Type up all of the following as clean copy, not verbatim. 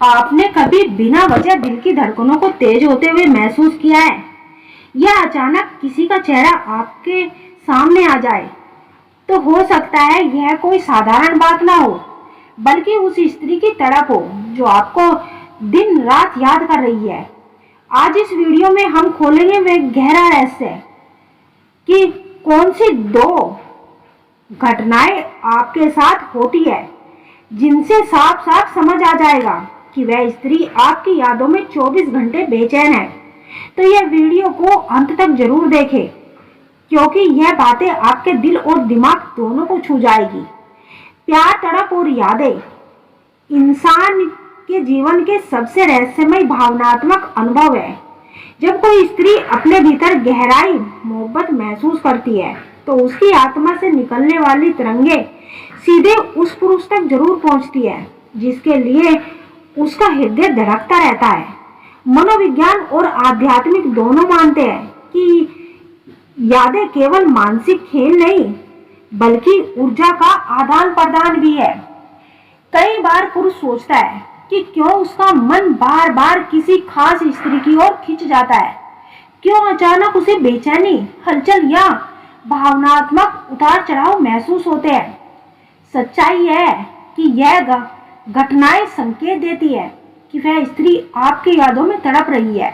आपने कभी बिना वजह दिल की धड़कनों को तेज होते हुए महसूस किया है? या अचानक किसी का चेहरा आपके सामने आ जाए तो हो सकता है यह कोई साधारण बात ना हो, बल्कि उस स्त्री की तड़प हो जो आपको दिन रात याद कर रही है। आज इस वीडियो में हम खोलेंगे वह गहरा रहस्य कि कौन सी दो घटनाएं आपके साथ होती है जिनसे साफ साफ समझ आ जाएगा कि वह स्त्री आपकी यादों में 24 घंटे बेचैन है। तो यह वीडियो को अंत तक जरूर देखें, क्योंकि यह बातें आपके दिल और दिमाग दोनों को छू जाएगी। प्यार, तड़प और यादें इंसान के जीवन के सबसे रहस्यमय भावनात्मक अनुभव है। जब कोई स्त्री अपने भीतर गहराई मोहब्बत महसूस करती है तो उसकी आत्मा से निकलने वाली तरंगे सीधे उस पुरुष तक जरूर पहुंचती है जिसके लिए उसका हृदय धड़कता रहता है। मनोविज्ञान और आध्यात्मिक दोनों मानते हैं कि यादें केवल मानसिक खेल नहीं बल्कि ऊर्जा का आदान प्रदान भी है। कई बार पुरुष सोचता है कि क्यों उसका मन बार बार किसी खास स्त्री की ओर खिंच जाता है, क्यों अचानक उसे बेचैनी, हलचल या भावनात्मक उतार चढ़ाव महसूस होते हैं। सच्चाई है कि यह घटनाएं संकेत देती है कि वह स्त्री आपकी यादों में तड़प रही है।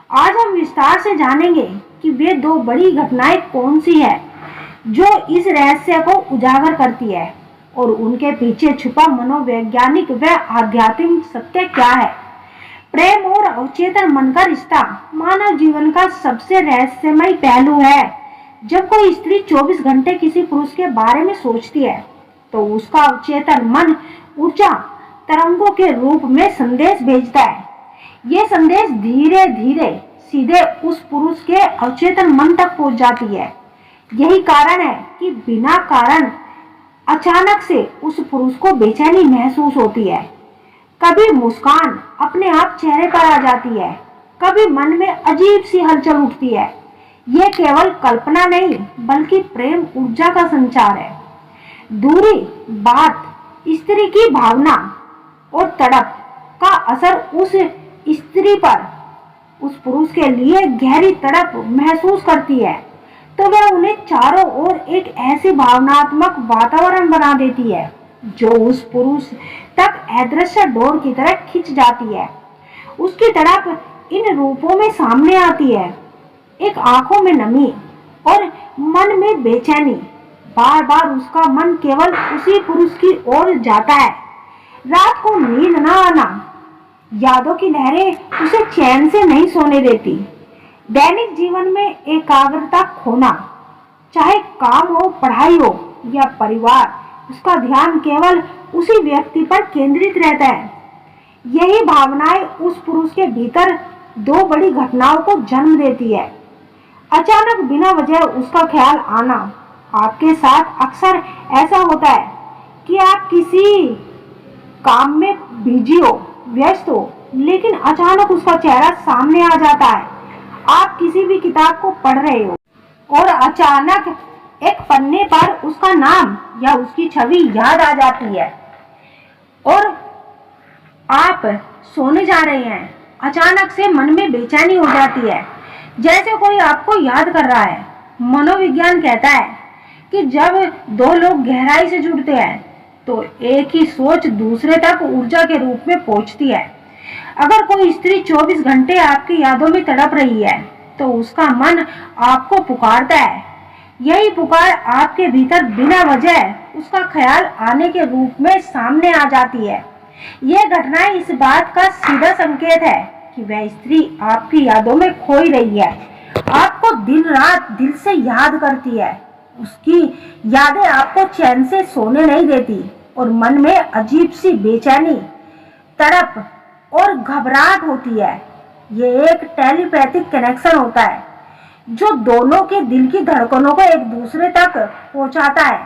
आज हम विस्तार से जानेंगे कि वे दो बड़ी घटनाएं कौन सी है जो इस रहस्य को उजागर करती है और उनके पीछे छुपा मनोवैज्ञानिक व आध्यात्मिक सत्य क्या है। प्रेम और अवचेतन मन का रिश्ता मानव जीवन का सबसे रहस्यमय पहलू है। जब कोई स्त्री 24 घंटे किसी पुरुष के बारे में सोचती है तो उसका अवचेतन मन ऊर्जा तरंगों के रूप में संदेश भेजता है। ये संदेश धीरे धीरे सीधे उस पुरुष के अवचेतन मन तक पहुंच जाती है। यही कारण है कि बिना कारण अचानक से उस पुरुष को बेचैनी महसूस होती है। कभी मुस्कान अपने आप चेहरे पर आ जाती है, कभी मन में अजीब सी हलचल उठती है। यह केवल कल्पना नहीं बल्कि प्रेम ऊर्जा का संचार है। दूरी, बात, स्त्री की भावना और तड़प का असर उस स्त्री पर उस पुरुष के लिए गहरी तड़प महसूस करती है तो वह उन्हें चारों ओर एक ऐसी भावनात्मक वातावरण बना देती है जो उस पुरुष तक अदृश्य डोर की तरह खिंच जाती है। उसकी तड़प इन रूपों में सामने आती है, एक आंखों में नमी और मन में बेचैनी। बार बार उसका मन केवल उसी पुरुष की ओर जाता है। रात को नींद न आना, यादों की लहरें उसे चैन से नहीं सोने देती। दैनिक जीवन में एकाग्रता खोना, चाहे काम हो, पढ़ाई हो या परिवार, उसका ध्यान केवल उसी व्यक्ति पर केंद्रित रहता है। यही भावनाएं उस पुरुष के भीतर दो बड़ी घटनाओं को जन्म देती है। अचानक बिना वजह उसका ख्याल आना। आपके साथ अक्सर ऐसा होता है कि आप किसी काम में बिजी हो, व्यस्त हो, लेकिन अचानक उसका चेहरा सामने आ जाता है। आप किसी भी किताब को पढ़ रहे हो और अचानक एक पन्ने पर उसका नाम या उसकी छवि याद आ जाती है और आप सोने जा रहे हैं। अचानक से मन में बेचैनी हो जाती है, जैसे कोई आपको याद कर रहा है। मनोविज्ञान कहता है कि जब दो लोग गहराई से जुड़ते हैं तो एक ही सोच दूसरे तक ऊर्जा के रूप में पहुंचती है। अगर कोई स्त्री 24 घंटे आपकी यादों में तड़प रही है तो उसका मन आपको पुकारता है। यही पुकार आपके भीतर बिना वजह उसका ख्याल आने के रूप में सामने आ जाती है। यह घटना इस बात का सीधा संकेत है कि वह स्त्री आपकी यादों में खोई रही है, आपको दिन रात दिल से याद करती है। उसकी यादें आपको चैन से सोने नहीं देती और मन में अजीब सी बेचैनी, तड़प और घबराहट होती है। ये एक टेलीपैथिक कनेक्शन होता है जो दोनों के दिल की धड़कनों को एक दूसरे तक पहुंचाता है।